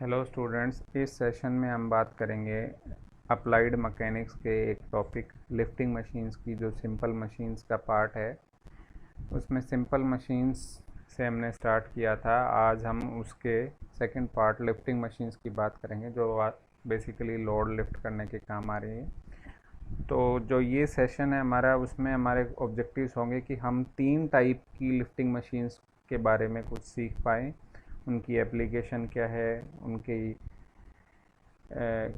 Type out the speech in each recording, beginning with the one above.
Hello students, इस session में हम बात करेंगे अप्लाइड मैकेनिक्स के एक टॉपिक लिफ्टिंग मशीन्स की। जो सिंपल मशीन्स का पार्ट है उसमें सिंपल मशीन्स से हमने स्टार्ट किया था। आज हम उसके सेकंड पार्ट लिफ्टिंग मशीन्स की बात करेंगे जो बेसिकली लोड लिफ्ट करने के काम आ रही है। तो जो ये सेशन है हमारा, उसमें हमारे ऑब्जेक्टिव्स होंगे कि हम 3 टाइप की लिफ्टिंग मशीन्स के बारे में कुछ सीख पाएँ, उनकी एप्लीकेशन क्या है, उनकी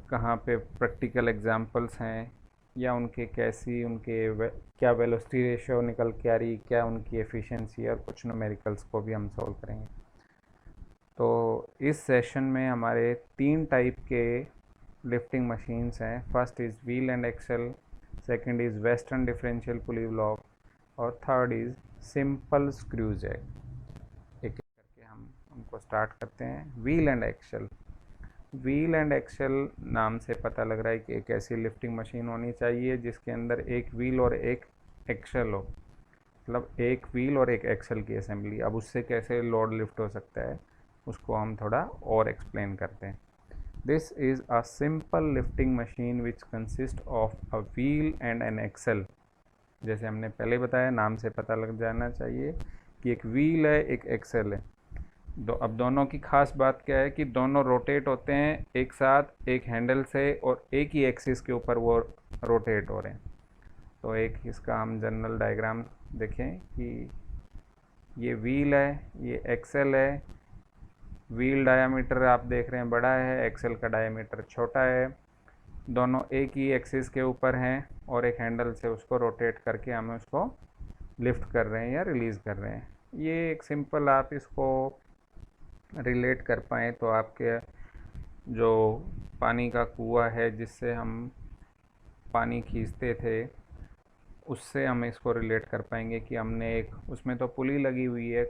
कहाँ पे प्रैक्टिकल एग्जांपल्स हैं, या उनके कैसी क्या वेलोसिटी रेशियो निकल के आ रही, क्या उनकी एफिशिएंसी, और कुछ न्यूमेरिकल्स को भी हम सॉल्व करेंगे। तो इस सेशन में हमारे 3 टाइप के लिफ्टिंग मशीन्स हैं। First is wheel and axle, second is western differential pulley block, और third is simple screw jack. एक करके हम उनको स्टार्ट करते हैं। Wheel and axle. Wheel and axle नाम से पता लग रहा है कि एक ऐसी लिफ्टिंग मशीन होनी चाहिए जिसके अंदर एक व्हील और एक एक्सल हो, मतलब एक व्हील और एक एक्सल की असेंबली। अब उससे कैसे लोड लिफ्ट हो सकता है उसको हम थोड़ा और एक्सप्लेन करते हैं। This is a simple lifting machine which consist of a wheel and an axle. जैसे हमने पहले बताया, नाम से पता लग जाना चाहिए कि एक व्हील है, एक एक्सल है। अब दोनों की खास बात क्या है कि दोनों रोटेट होते हैं एक साथ एक हैंडल से, और एक ही एक्सिस के ऊपर वो रोटेट हो रहे हैं। तो एक इसका हम जनरल डायग्राम देखें कि ये व्हील है, ये एक्सेल है। व्हील डायामीटर आप देख रहे हैं बड़ा है, एक्सेल का डायामीटर छोटा है। दोनों एक ही एक्सिस के ऊपर हैं और एक हैंडल से उसको रोटेट करके हमें उसको लिफ्ट कर रहे हैं या रिलीज़ कर रहे हैं। ये एक सिंपल, आप इसको रिलेट कर पाएँ तो आपके जो पानी का कुआं है जिससे हम पानी खींचते थे, उससे हम इसको रिलेट कर पाएंगे कि हमने एक, उसमें तो पुली लगी हुई है,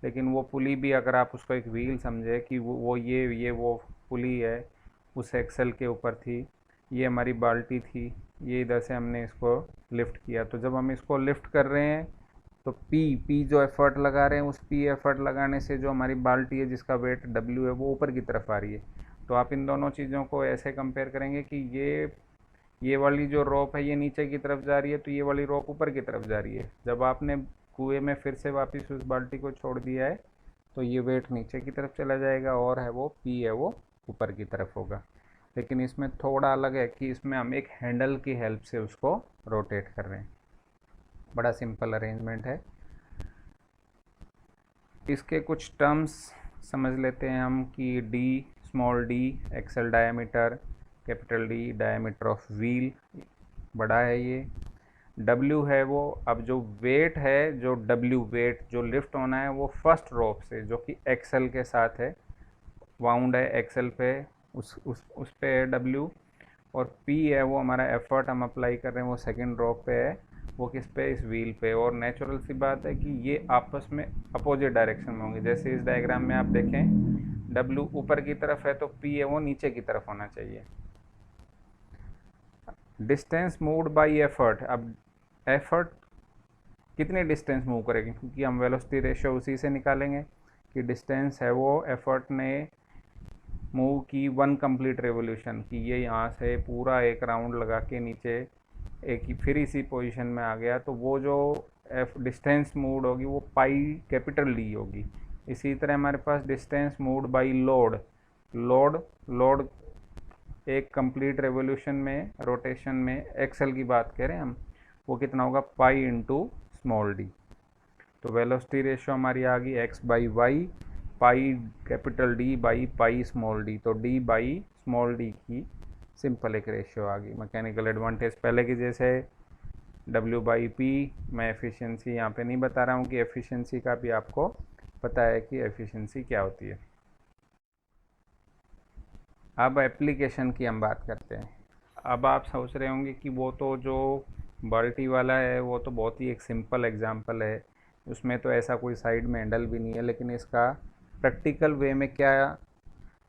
लेकिन वो पुली भी अगर आप उसको एक व्हील समझे कि वो पुली है, उस एक्सल के ऊपर थी, ये हमारी बाल्टी थी, ये इधर से हमने इसको लिफ्ट किया। तो जब हम इसको लिफ्ट कर रहे हैं तो पी जो एफर्ट लगा रहे हैं, उस पी एफर्ट लगाने से जो हमारी बाल्टी है जिसका वेट डब्ल्यू है वो ऊपर की तरफ आ रही है। तो आप इन दोनों चीज़ों को ऐसे कंपेयर करेंगे कि ये वाली जो रोप है ये नीचे की तरफ जा रही है, तो ये वाली रोप ऊपर की तरफ जा रही है। जब आपने कुएं में फिर से वापस उस बाल्टी को छोड़ दिया है तो ये वेट नीचे की तरफ चला जाएगा, और है वो पी है वो ऊपर की तरफ होगा। लेकिन इसमें थोड़ा अलग है कि इसमें हम एक हैंडल की हेल्प से उसको रोटेट कर रहे हैं। बड़ा सिंपल अरेंजमेंट है। इसके कुछ टर्म्स समझ लेते हैं हम कि D, small D axle diameter, capital D diameter of wheel, बड़ा है ये। डब्ल्यू है वो, अब जो वेट है, जो डब्ल्यू वेट जो लिफ्ट होना है वो फर्स्ट रोप से, जो कि एक्सल के साथ है, वाउंड है एक्सल पे, उस पे है डब्ल्यू। और पी है वो हमारा एफर्ट हम अप्लाई कर रहे हैं, वो सेकंड रोप पे है, वो किस पे, इस व्हील पे। और नेचुरल सी बात है कि ये आपस में अपोजिट डायरेक्शन में होंगे। जैसे इस डायग्राम में आप देखें, डब्ल्यू ऊपर की तरफ है तो पी है वो नीचे की तरफ होना चाहिए। Distance moved bye effort. अब एफर्ट कितनी डिस्टेंस मूव करेगी, क्योंकि हम वेलोसिटी रेशियो उसी से निकालेंगे कि डिस्टेंस है वो एफर्ट ने मूव की 1 कंप्लीट रेवोल्यूशन की, ये यहाँ से पूरा एक राउंड लगा के नीचे एक ही फिर इसी पोजीशन में आ गया, तो वो जो डिस्टेंस मूव्ड होगी वो पाई कैपिटल डी होगी। इसी तरह हमारे पास distance moved by load, load एक कंप्लीट रेवोल्यूशन में, रोटेशन में, एक्सल की बात करें हम, वो कितना होगा, पाई इंटू स्मॉल डी। तो वेलोसिटी रेशियो हमारी आ गई X by Y, pi capital D by pi small D. तो डी बाई स्मॉल डी की सिंपल एक रेशियो आ गई। मैकेनिकल एडवांटेज पहले की जैसे डब्ल्यू बाई पी। मैं एफिशिएंसी यहाँ पे नहीं बता रहा हूँ कि एफिशिएंसी का भी आपको पता है कि एफिशिएंसी क्या होती है। अब एप्लीकेशन की हम बात करते हैं। अब आप सोच रहे होंगे कि वो तो जो बाल्टी वाला है वो तो बहुत ही एक सिंपल एग्जांपल है, उसमें तो ऐसा कोई साइड में हैंडल भी नहीं है, लेकिन इसका प्रैक्टिकल वे में क्या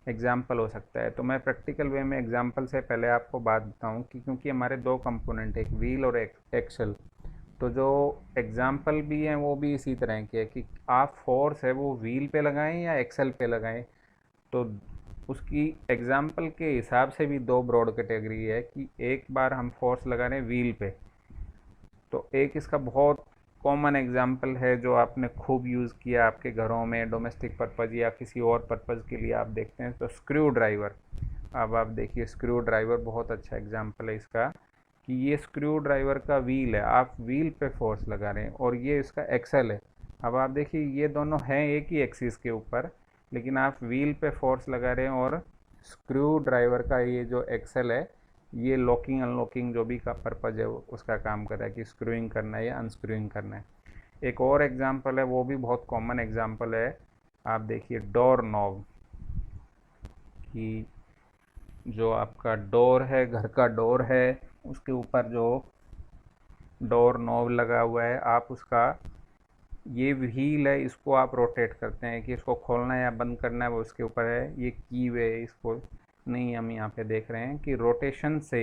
एग्जाम्पल हो सकता है। तो मैं प्रैक्टिकल वे में एग्जाम्पल से पहले आपको बात बताऊं कि क्योंकि हमारे 2 कंपोनेंट, एक व्हील और एक एक्सल, तो जो एग्जाम्पल भी हैं वो भी इसी तरह के है कि आप फोर्स है वो व्हील पे लगाएं या एक्सल पे लगाएं। तो उसकी एग्जाम्पल के हिसाब से भी दो ब्रॉड कैटेगरी है कि एक बार हम फोर्स लगा रहे हैं व्हील पे, तो एक इसका बहुत कॉमन एग्जाम्पल है जो आपने खूब यूज़ किया आपके घरों में डोमेस्टिक पर्पज़ या किसी और पर्पज़ के लिए आप देखते हैं, तो स्क्रू ड्राइवर। अब आप देखिए स्क्रू ड्राइवर बहुत अच्छा एग्जाम्पल है इसका कि ये स्क्रू ड्राइवर का व्हील है, आप व्हील पे फोर्स लगा रहे हैं और ये इसका एक्सेल है। अब आप देखिए ये दोनों हैं एक ही एक्सिस के ऊपर, लेकिन आप व्हील पे फोर्स लगा रहे हैं और स्क्रू ड्राइवर का ये जो एक्सेल है ये लॉकिंग अनलॉकिंग जो भी का पर्पज़ है उसका काम कर रहा है कि स्क्रूइंग करना है या अनस्क्रूइंग करना है। एक और एग्जांपल है, वो भी बहुत कॉमन एग्जांपल है, आप देखिए डोर नॉब, कि जो आपका डोर है, घर का डोर है, उसके ऊपर जो डोर नॉब लगा हुआ है, आप उसका ये व्हील है, इसको आप रोटेट करते हैं कि इसको खोलना है या बंद करना है वो उसके ऊपर है। ये की वे इसको नहीं, हम यहाँ पे देख रहे हैं कि रोटेशन से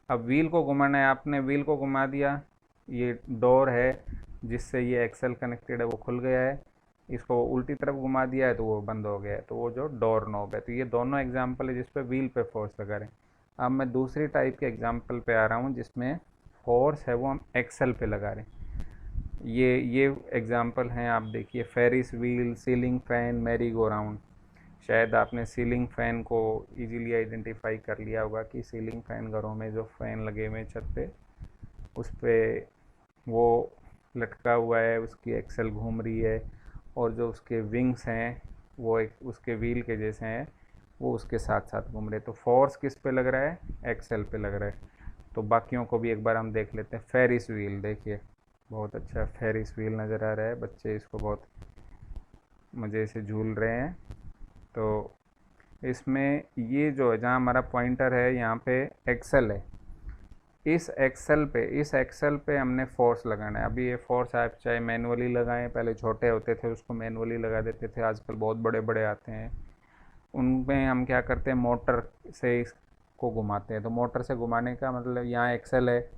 अब व्हील को घुमाना है, आपने व्हील को घुमा दिया, ये डोर है जिससे ये एक्सेल कनेक्टेड है वो खुल गया है, इसको उल्टी तरफ घुमा दिया है तो वो बंद हो गया है, तो वो जो डोर नॉब है। तो ये दोनों एग्जाम्पल है जिसपे व्हील पे फोर्स लगा रहे हैं। अब मैं दूसरी टाइप के एग्जाम्पल पे आ रहा हूँ जिसमें फोर्स है वो हम एक्सेल पे लगा रहे हैं। ये एग्जाम्पल हैं, आप देखिए Ferris wheel, ceiling fan, merry go round. शायद आपने सीलिंग फ़ैन को इजीली आइडेंटिफाई कर लिया होगा कि सीलिंग फ़ैन घरों में जो फ़ैन लगे हुए हैं छत पे, उस पर वो लटका हुआ है, उसकी एक्सेल घूम रही है और जो उसके विंग्स हैं वो एक उसके व्हील के जैसे हैं, वो उसके साथ साथ घूम रहे हैं। तो फोर्स किस पे लग रहा है? एक्सेल पे लग रहा है। तो बाकियों को भी एक बार हम देख लेते हैं। फेरिस व्हील देखिए, बहुत अच्छा फेरिस व्हील नज़र आ रहा है, बच्चे इसको बहुत मज़े से झूल रहे हैं। तो इसमें ये जो है जहाँ हमारा पॉइंटर है यहाँ पे एक्सेल है, इस एक्सेल पे हमने फोर्स लगाना है। अभी ये फोर्स आप चाहे मैनुअली लगाएं, पहले छोटे होते थे उसको मैनुअली लगा देते थे, आजकल बहुत बड़े बड़े आते हैं, उनमें हम क्या करते हैं मोटर से इसको घुमाते हैं। तो मोटर से घुमाने का मतलब यहाँ एक्सेल है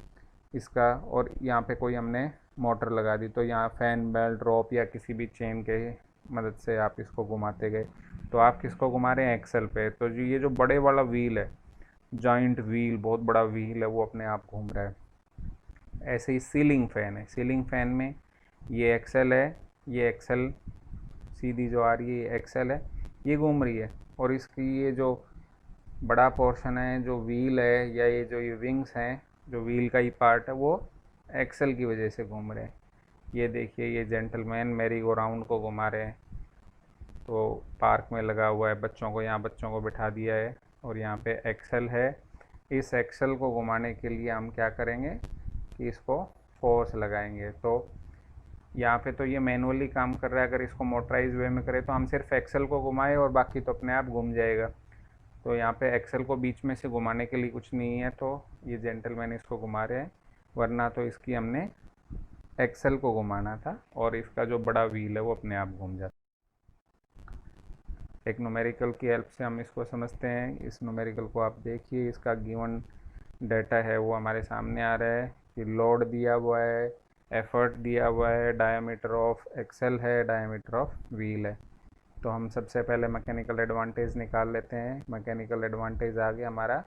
इसका और यहाँ पे कोई हमने मोटर लगा दी, तो यहाँ फैन बेल्ट रॉप या किसी भी चेन के मदद से आप इसको घुमाते गए, तो आप किसको घुमा रहे हैं? एक्सेल पे। तो जो ये जो बड़े वाला व्हील है, जॉइंट व्हील, बहुत बड़ा व्हील है, वो अपने आप घूम रहा है। ऐसे ही सीलिंग फैन है, सीलिंग फैन में ये एक्सेल है, ये एक्सेल सीधी जो आ रही है ये एक्सेल है, ये घूम रही है और इसकी ये जो बड़ा पोर्शन है जो व्हील है या ये जो ये विंग्स हैं, जो व्हील का ही पार्ट है, वो एक्सेल की वजह से घूम रहे हैं। ये देखिए ये जेंटलमैन मैरी गो राउंड को घुमा रहे हैं, तो पार्क में लगा हुआ है, बच्चों को यहाँ बच्चों को बिठा दिया है और यहाँ पे एक्सेल है। इस एक्सेल को घुमाने के लिए हम क्या करेंगे कि इसको फोर्स लगाएंगे। तो यहाँ पे तो ये मैनुअली काम कर रहा है, अगर इसको मोटराइज वे में करें तो हम सिर्फ एक्सेल को घुमाएं और बाकी तो अपने आप घूम जाएगा। तो यहाँ पे एक्सेल को बीच में से घुमाने के लिए कुछ नहीं है, तो ये जेंटलमैन इसको घुमा रहे हैं, वरना तो इसकी हमने एक्सेल को घुमाना था और इसका जो बड़ा व्हील है वो अपने आप घूम जाता। एक न्यूमेरिकल की हेल्प से हम इसको समझते हैं। इस न्यूमेरिकल को आप देखिए, इसका गिवन डाटा है वो हमारे सामने आ रहा है कि लोड दिया हुआ है, एफर्ट दिया हुआ है, डायमीटर ऑफ एक्सेल है, डायमीटर ऑफ व्हील है। तो हम सबसे पहले मैकेनिकल एडवांटेज निकाल लेते हैं। मैकेनिकल एडवांटेज आ गया हमारा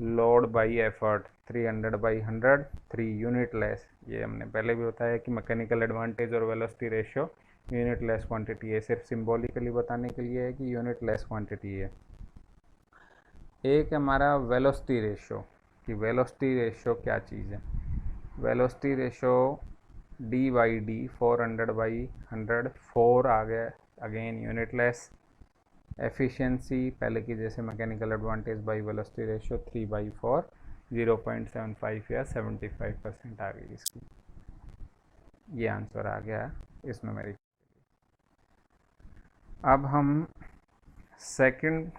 load by effort, 300/100, 3 unit less. ये हमने पहले भी बताया कि मैकेनिकल एडवांटेज और velocity ratio unit less quantity है, सिर्फ सिंबॉलिकली बताने के लिए है कि यूनिट लेस क्वांटिटी है। एक हमारा वेलोसिटी रेशियो, कि वेलोसिटी रेशियो क्या चीज़ है। वेलोसिटी रेशियो d/d 400/100, 4 आ गया, अगेन यूनिट लेस। एफिशिएंसी पहले की जैसे mechanical advantage by velocity ratio 3/4, 0.75 या 75% आ गई इसकी। ये आंसर आ गया इस न्यूमेरिक। अब हम सेकंड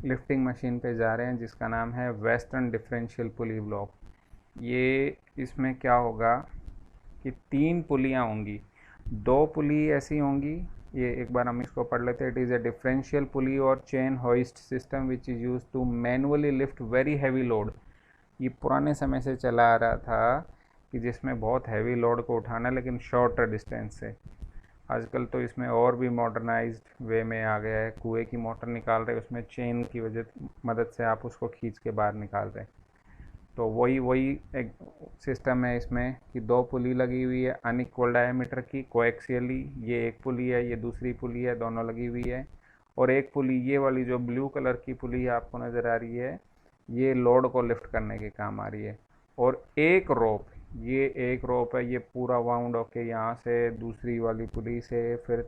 लिफ्टिंग मशीन पे जा रहे हैं जिसका नाम है वेस्टर्न डिफरेंशियल पुली ब्लॉक। ये इसमें क्या होगा कि 3 पुलियाँ होंगी, 2 पुली ऐसी होंगी, ये एक बार हम इसको पढ़ लेते हैं। It is a differential pulley और chain hoist system which is use to manually lift very heavy load. ये पुराने समय से चला आ रहा था कि जिसमें बहुत हैवी लोड को उठाना, लेकिन शॉर्टर डिस्टेंस से। आजकल तो इसमें और भी मॉडर्नाइज्ड वे में आ गया है, कुएं की मोटर निकाल रहे, उसमें चेन की वजह मदद से आप उसको खींच के बाहर निकाल रहे। तो वही वही एक सिस्टम है इसमें कि दो पुली लगी हुई है अनइक्वल डायमीटर की कोएक्सियली, ये एक पुली है, ये दूसरी पुली है, दोनों लगी हुई है। और एक पुली ये वाली जो ब्लू कलर की पुली आपको नज़र आ रही है, ये लोड को लिफ्ट करने के काम आ रही है। और एक रोप, ये एक रोप है, ये पूरा वाउंड होके यहाँ से दूसरी वाली पुली से फिर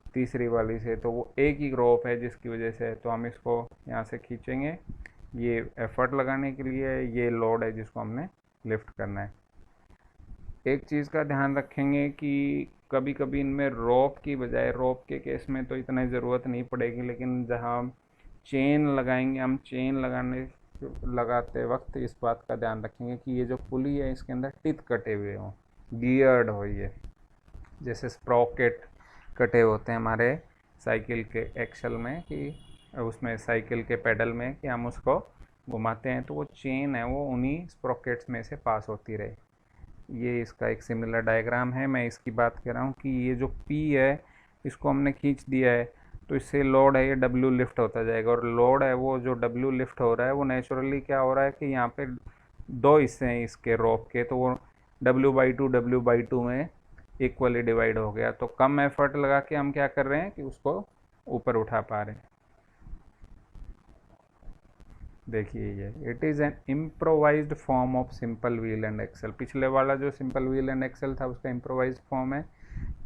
तीसरी वाली से, तो वो एक ही रोप है जिसकी वजह से तो हम इसको यहाँ से खींचेंगे। ये एफर्ट लगाने के लिए, ये लोड है जिसको हमने लिफ्ट करना है। एक चीज़ का ध्यान रखेंगे कि कभी कभी इनमें रोप की बजाय, रोप के केस में तो इतना ज़रूरत नहीं पड़ेगी, लेकिन जहाँ हम चेन लगाएंगे, हम चेन लगाते वक्त इस बात का ध्यान रखेंगे कि ये जो पुली है इसके अंदर टिथ कटे हुए हों, गियर्ड हो, ये जैसे स्प्रॉकेट कटे होते हैं हमारे साइकिल के एक्सल में, कि उसमें साइकिल के पेडल में कि हम उसको घुमाते हैं तो वो चेन है वो उन्हीं स्प्रॉकेट्स में से पास होती रहे। ये इसका एक सिमिलर डायग्राम है। मैं इसकी बात कर रहा हूँ कि ये जो P है इसको हमने खींच दिया है, तो इससे लोड है ये W लिफ्ट होता जाएगा, और लोड है वो जो W लिफ्ट हो रहा है वो नेचुरली क्या हो रहा है कि यहाँ पे दो हिस्से हैं इसके रोप के, तो वो W/2 में इक्वली डिवाइड हो गया। तो कम एफर्ट लगा के हम क्या कर रहे हैं कि उसको ऊपर उठा पा रहे हैं। देखिए ये it is an improvised form of simple wheel and axle. पिछले वाला जो सिंपल व्हील एंड एक्सल था उसका इम्प्रोवाइज्ड फॉर्म है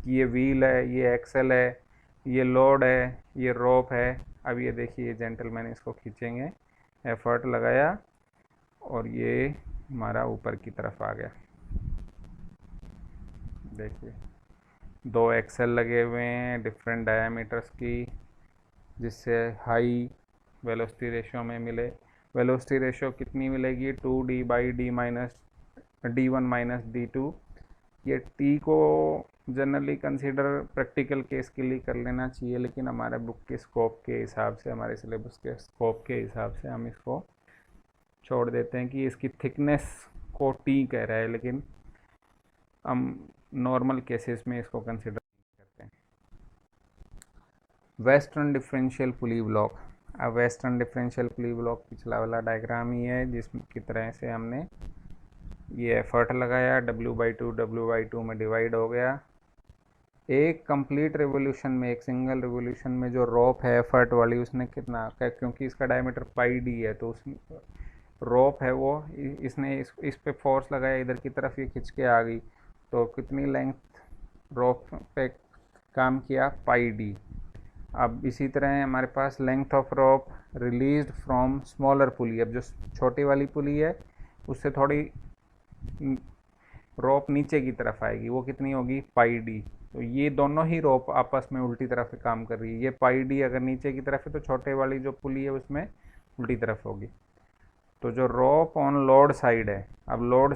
कि ये व्हील है, ये एक्सल है, ये लोड है, ये रोप है। अब ये देखिए जेंटलमैन इसको खींचेंगे, एफर्ट लगाया और ये हमारा ऊपर की तरफ आ गया। देखिए दो एक्सल लगे हुए हैं डिफरेंट डायामीटर्स की, जिससे हाई वेलोसिटी रेशियो में मिले। वेलोसिटी रेशियो कितनी मिलेगी? 2D/D-D1 - D2। ये टी को जनरली कंसीडर प्रैक्टिकल केस के लिए कर लेना चाहिए, लेकिन हमारे बुक के स्कोप के हिसाब से, हमारे सिलेबस के स्कोप के हिसाब से हम इसको छोड़ देते हैं कि इसकी थिकनेस को टी कह रहा है, लेकिन हम नॉर्मल केसेस में इसको कंसिडर करते हैं। Western differential pulley block. अब वेस्टर्न डिफरेंशियल पुली ब्लॉक पिछला वाला डायग्राम ही है, जिसकी तरह से हमने ये एफर्ट लगाया, W/2 में डिवाइड हो गया। एक कंप्लीट रिवोल्यूशन में, एक सिंगल रिवोल्यूशन में जो रोप है एफर्ट वाली, उसने कितना, क्योंकि इसका डायमीटर πd है, तो उस रोप है वो इसने इस पे फोर्स लगाया, इधर की तरफ ये खिंच के आ गई, तो कितनी लेंथ रोप पे काम किया? πd। अब इसी तरह हमारे पास length of rope released from smaller pulley. अब जो छोटी वाली पुली है उससे थोड़ी रोप नीचे की तरफ आएगी, वो कितनी होगी? πd। तो ये दोनों ही रोप आपस में उल्टी तरफ से काम कर रही है। ये πd अगर नीचे की तरफ है तो छोटे वाली जो पुली है उसमें उल्टी तरफ होगी। तो जो रोप ऑन लोड साइड है, अब लोड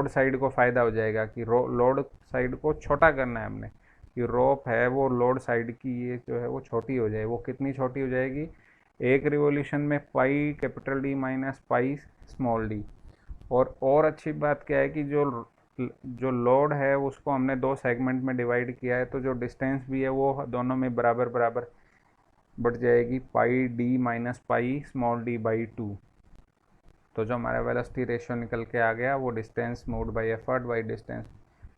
साइड को फ़ायदा हो जाएगा कि लोड साइड को छोटा करना है हमने, कि रोप है वो लोड साइड की ये जो है वो छोटी हो जाए। वो कितनी छोटी हो जाएगी? एक रिवोल्यूशन में πD - πd। और अच्छी बात क्या है कि जो लोड है उसको हमने दो सेगमेंट में डिवाइड किया है, तो जो डिस्टेंस भी है वो दोनों में बराबर बराबर बढ़ जाएगी, πD - πd/2। तो जो हमारा वेलोसिटी रेशियो निकल के आ गया वो distance moved bye effort by distance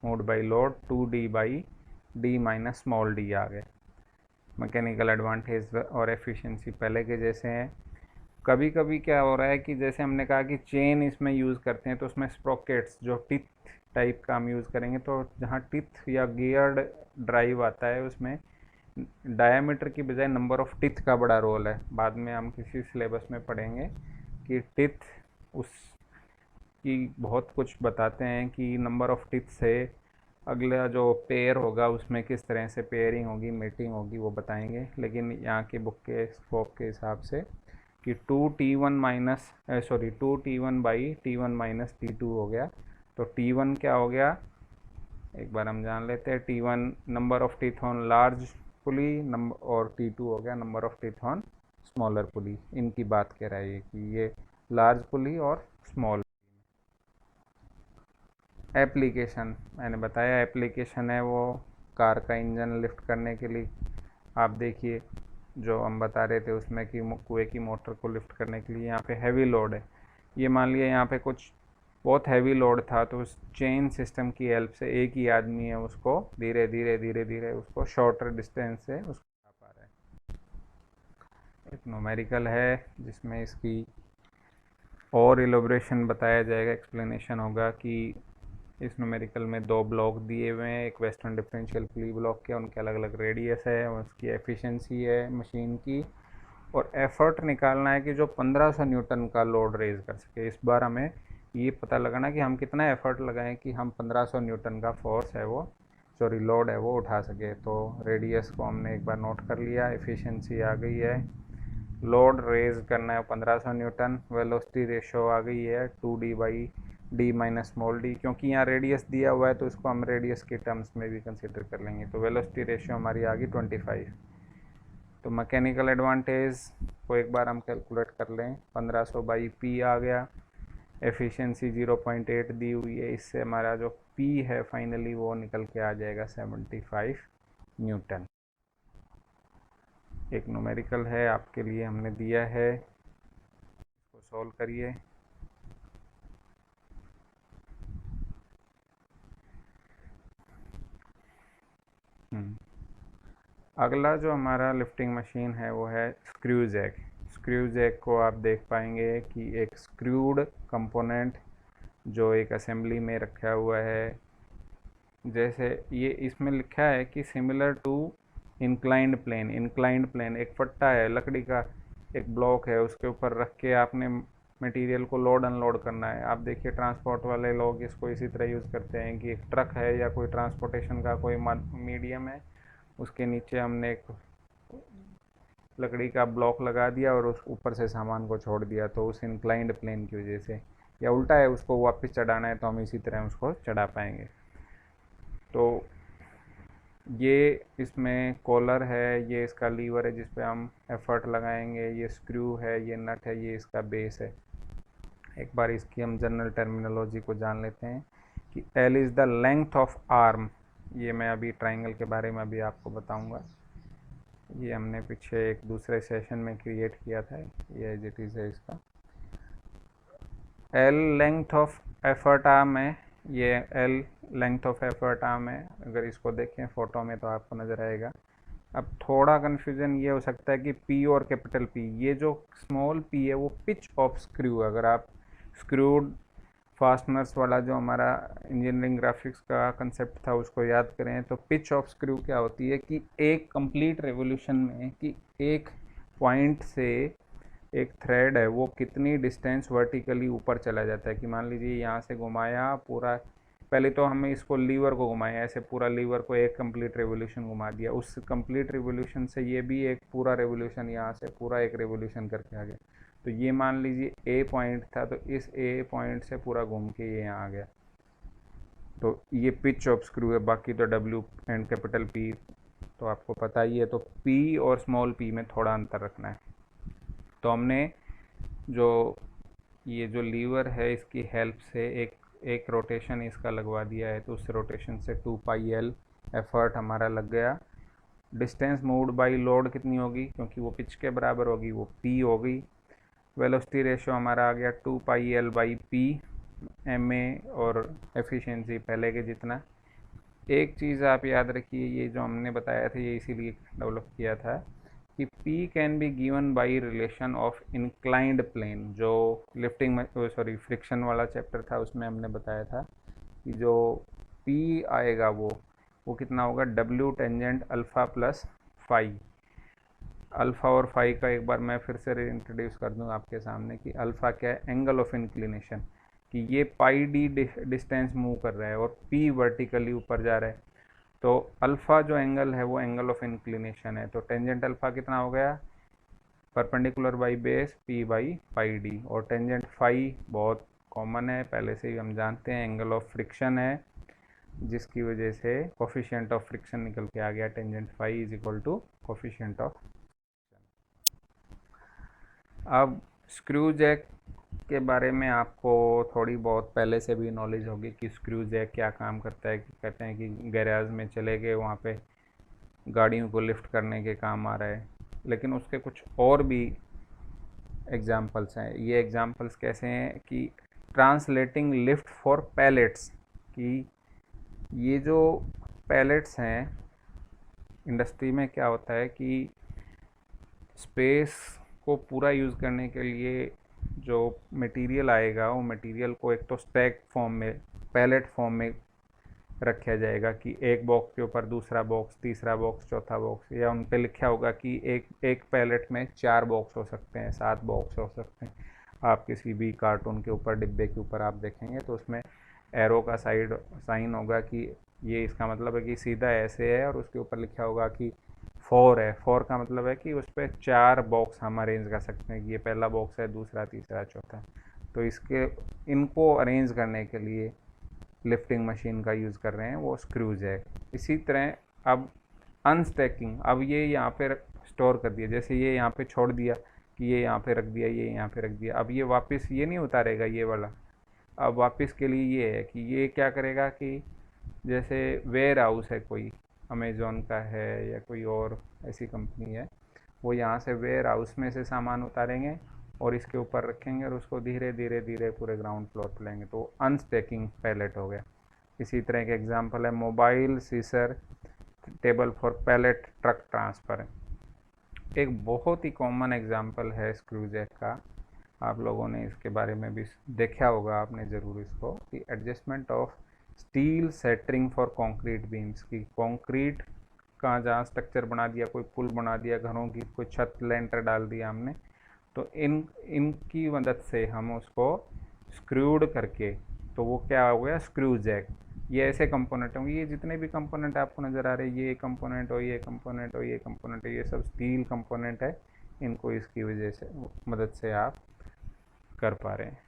moved by load 2D/D - d आ गए। मैकेनिकल एडवांटेज और एफिशिएंसी पहले के जैसे हैं। कभी कभी क्या हो रहा है कि जैसे हमने कहा कि चेन इसमें यूज़ करते हैं, तो उसमें स्प्रोकेट्स जो टिथ टाइप का हम यूज़ करेंगे, तो जहाँ टिथ या गियर्ड ड्राइव आता है उसमें डायमीटर की बजाय नंबर ऑफ टिथ का बड़ा रोल है। बाद में हम किसी सिलेबस में पढ़ेंगे कि टिथ उसकी बहुत कुछ बताते हैं कि नंबर ऑफ टिथ से अगला जो पेयर होगा उसमें किस तरह से पेयरिंग होगी, मेटिंग होगी, वो बताएंगे। लेकिन यहाँ की बुक के स्कोप के हिसाब से कि 2T1/T1 हो गया। तो T1 क्या हो गया, एक बार हम जान लेते हैं। T1 number of teeth on large pulley, और T2 हो गया number of teeth on smaller pulley. इनकी बात कह रहा है कि ये लार्ज पुली और स्मॉल। एप्लीकेशन मैंने बताया, एप्लीकेशन है वो कार का इंजन लिफ्ट करने के लिए आप देखिए जो हम बता रहे थे उसमें कि कुएं की मोटर को लिफ्ट करने के लिए यहाँ पे हैवी लोड है। ये मान लिया यहाँ पे कुछ बहुत हैवी लोड था, तो उस चेन सिस्टम की हेल्प से एक ही आदमी है उसको धीरे धीरे धीरे धीरे उसको शॉर्टर डिस्टेंस से उसको पा रहा है। एक न्यूमेरिकल है जिसमें इसकी और इलोब्रेशन बताया जाएगा, एक्सप्लेनेशन होगा कि इस न्यूमेरिकल में दो ब्लॉक दिए हुए हैं, एक वेस्टर्न डिफरेंशियल पुली ब्लॉक के, उनके अलग अलग रेडियस है, उसकी एफिशिएंसी है मशीन की, और एफर्ट निकालना है कि जो 1500 न्यूटन का लोड रेज कर सके। इस बार हमें ये पता लगाना कि हम कितना एफर्ट लगाएं कि हम 1500 न्यूटन का फोर्स है वो सॉरी लोड है वो उठा सके। तो रेडियस को हमने एक बार नोट कर लिया, एफिशिएंसी आ गई है, लोड रेज करना है 1500 न्यूटन, वेलोसिटी रेशो आ गई है 2d/d माइनस स्मॉल डी, क्योंकि यहाँ रेडियस दिया हुआ है तो इसको हम रेडियस के टर्म्स में भी कंसिडर कर लेंगे। तो वेलोसिटी रेशियो हमारी आ गई 25। तो मैकेनिकल एडवांटेज को एक बार हम कैलकुलेट कर लें, 1500/p आ गया, एफिशिएंसी 0.8 दी हुई है, इससे हमारा जो p है फाइनली वो निकल के आ जाएगा 75 न्यूटन। एक न्यूमेरिकल है आपके लिए हमने दिया है, इसको सॉल्व करिए। अगला जो हमारा लिफ्टिंग मशीन है वो है स्क्रू जैक। स्क्रू जैक को आप देख पाएंगे कि एक स्क्रूड कंपोनेंट जो एक असेंबली में रखा हुआ है, जैसे ये इसमें लिखा है कि similar to inclined plane. Inclined plane एक फट्टा है लकड़ी का, एक ब्लॉक है, उसके ऊपर रख के आपने मटेरियल को लोड अनलोड करना है। आप देखिए ट्रांसपोर्ट वाले लोग इसको इसी तरह यूज़ करते हैं कि एक ट्रक है या कोई ट्रांसपोर्टेशन का कोई मीडियम है, उसके नीचे हमने एक लकड़ी का ब्लॉक लगा दिया और उस ऊपर से सामान को छोड़ दिया, तो उस इंक्लाइंड प्लेन की वजह से, या उल्टा है उसको वापस चढ़ाना है तो हम इसी तरह उसको चढ़ा पाएंगे। तो ये इसमें कॉलर है, ये इसका लीवर है जिस पे हम एफर्ट लगाएंगे, ये स्क्रू है, ये नट है, ये इसका बेस है। एक बार इसकी हम जनरल टर्मिनोलॉजी को जान लेते हैं कि L is the length of arm. ये मैं अभी ट्राइंगल के बारे में अभी आपको बताऊंगा, ये हमने पीछे एक दूसरे सेशन में क्रिएट किया था, ये एज इट इज़ है इसका। L length of effort arm है, ये L length of effort arm है। अगर इसको देखें फोटो में तो आपको नज़र आएगा। अब थोड़ा कन्फ्यूज़न ये हो सकता है कि P और कैपिटल P, ये जो स्मॉल p है वो पिच ऑफ स्क्रू। अगर आप स्क्रूड फास्टनर्स वाला जो हमारा इंजीनियरिंग ग्राफिक्स का कंसेप्ट था उसको याद करें, तो पिच ऑफ स्क्रू क्या होती है कि एक कंप्लीट रेवोल्यूशन में कि एक पॉइंट से एक थ्रेड है वो कितनी डिस्टेंस वर्टिकली ऊपर चला जाता है। कि मान लीजिए यहाँ से घुमाया पूरा, पहले तो हमें इसको लीवर को घुमाया, ऐसे पूरा लीवर को एक कंप्लीट रेवोल्यूशन घुमा दिया, उस कंप्लीट रेवोल्यूशन से ये भी एक पूरा रेवोल्यूशन यहाँ से पूरा एक रेवोल्यूशन करके आ गया। तो ये मान लीजिए ए पॉइंट था, तो इस ए पॉइंट से पूरा घूम के ये यहाँ आ गया, तो ये पिच ऑफ स्क्रू है। बाकी तो डब्ल्यू एंड कैपिटल पी तो आपको पता ही है, तो पी और स्मॉल पी में थोड़ा अंतर रखना है। तो हमने जो ये जो लीवर है इसकी हेल्प से एक रोटेशन इसका लगवा दिया है, तो उस रोटेशन से 2πl एफर्ट हमारा लग गया। डिस्टेंस मूव्ड बाई लोड कितनी होगी, क्योंकि वो पिच के बराबर होगी, वो p होगी। वेलोसिटी रेशियो हमारा आ गया 2πl/p ma, और एफिशिएंसी पहले के जितना। एक चीज़ आप याद रखिए, ये जो हमने बताया था ये इसीलिए डेवलप किया था कि P can be given by relation of inclined plane. जो लिफ्टिंग फ्रिक्शन वाला चैप्टर था उसमें हमने बताया था कि जो P आएगा वो कितना होगा, W tangent alpha plus phi. Alpha और फाई का एक बार मैं फिर से इंट्रोड्यूस कर दूँ आपके सामने कि अल्फ़ा क्या है, एंगल ऑफ इंक्लिनेशन, कि ये पाई डी डिस्टेंस मूव कर रहा है और P वर्टिकली ऊपर जा रहा है, तो अल्फ़ा जो एंगल है वो एंगल ऑफ इंक्लिनेशन है। तो टेंजेंट अल्फ़ा कितना हो गया, परपेंडिकुलर बाई बेस P/πd, और टेंजेंट फाई बहुत कॉमन है, पहले से ही हम जानते हैं, एंगल ऑफ फ्रिक्शन है, जिसकी वजह से कोफिशिएंट ऑफ फ्रिक्शन निकल के आ गया, tangent phi is equal to coefficient of. अब स्क्रू जैक के बारे में आपको थोड़ी बहुत पहले से भी नॉलेज होगी कि स्क्रू जैक क्या काम करता है। कि कहते हैं कि गैराज में चले गए, वहाँ पे गाड़ियों को लिफ्ट करने के काम आ रहा है। लेकिन उसके कुछ और भी एग्जाम्पल्स हैं। ये एग्जाम्पल्स कैसे हैं कि ट्रांसलेटिंग लिफ्ट फॉर पैलेट्स, कि ये जो पैलेट्स हैं, इंडस्ट्री में क्या होता है कि स्पेस को पूरा यूज़ करने के लिए जो मटेरियल आएगा, वो मटेरियल को एक तो स्टैक फॉर्म में, पैलेट फॉर्म में रखा जाएगा कि एक बॉक्स के ऊपर दूसरा बॉक्स, तीसरा बॉक्स, चौथा बॉक्स, या उन पे लिखा होगा कि एक पैलेट में 4 बॉक्स हो सकते हैं, 7 बॉक्स हो सकते हैं। आप किसी भी कार्टून के ऊपर, डिब्बे के ऊपर आप देखेंगे तो उसमें एरो का साइन होगा कि ये इसका मतलब है कि सीधा ऐसे है, और उसके ऊपर लिखा होगा कि 4 है। 4 का मतलब है कि उस पर 4 बॉक्स हम अरेंज कर सकते हैं कि ये पहला बॉक्स है, दूसरा, तीसरा, चौथा। तो इनको अरेंज करने के लिए लिफ्टिंग मशीन का यूज़ कर रहे हैं, वो स्क्रूज है। इसी तरह अब अनस्टैकिंग, अब ये यहाँ पे स्टोर कर दिया, जैसे ये यहाँ पे छोड़ दिया कि ये यहाँ पे रख दिया, ये यहाँ पे रख दिया, अब ये वापस ये नहीं उतारेगा ये वाला। अब वापस के लिए ये है कि ये क्या करेगा कि जैसे वेयर हाउस है, कोई अमेज़ॉन का है या कोई और ऐसी कंपनी है, वो यहाँ से वेयर हाउस में से सामान उतारेंगे और इसके ऊपर रखेंगे और उसको धीरे धीरे धीरे पूरे ग्राउंड फ्लोर पर लेंगे, तो अनस्टैकिंग पैलेट हो गया। इसी तरह के एग्जांपल है mobile scissor table for pallet truck transfer. एक बहुत ही कॉमन एग्जांपल है स्क्रू जैक का, आप लोगों ने इसके बारे में भी देखा होगा, आपने ज़रूर इसको, कि adjustment of steel centering for concrete beams, की कंक्रीट का जहाँ स्ट्रक्चर बना दिया, कोई पुल बना दिया घरों की, कोई छत लेंटर डाल दिया हमने, तो इनकी मदद से हम उसको स्क्रूड करके, तो वो क्या हो गया, स्क्रू जैक। ये ऐसे कंपोनेंट होंगे, ये जितने भी कंपोनेंट आपको नज़र आ रहे हैं, ये कंपोनेंट हो, ये कंपोनेंट हो, ये कंपोनेंट हो, ये सब स्टील कंपोनेंट है। इनको इसकी वजह से, मदद से आप कर पा रहे हैं।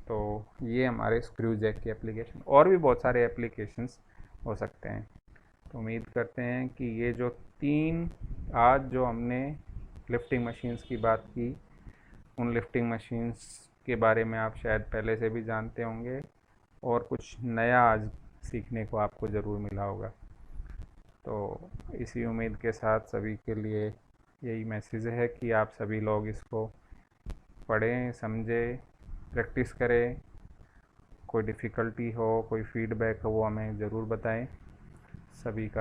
तो ये हमारे स्क्रू जैक की एप्लीकेशन, और भी बहुत सारे एप्लीकेशंस हो सकते हैं। तो उम्मीद करते हैं कि ये जो 3 आज जो हमने लिफ्टिंग मशीन्स की बात की, उन लिफ्टिंग मशीन्स के बारे में आप शायद पहले से भी जानते होंगे, और कुछ नया आज सीखने को आपको ज़रूर मिला होगा। तो इसी उम्मीद के साथ सभी के लिए यही मैसेज है कि आप सभी लोग इसको पढ़ें, समझें, प्रैक्टिस करें। कोई डिफ़िकल्टी हो, कोई फीडबैक हो, वो हमें ज़रूर बताएं। सभी का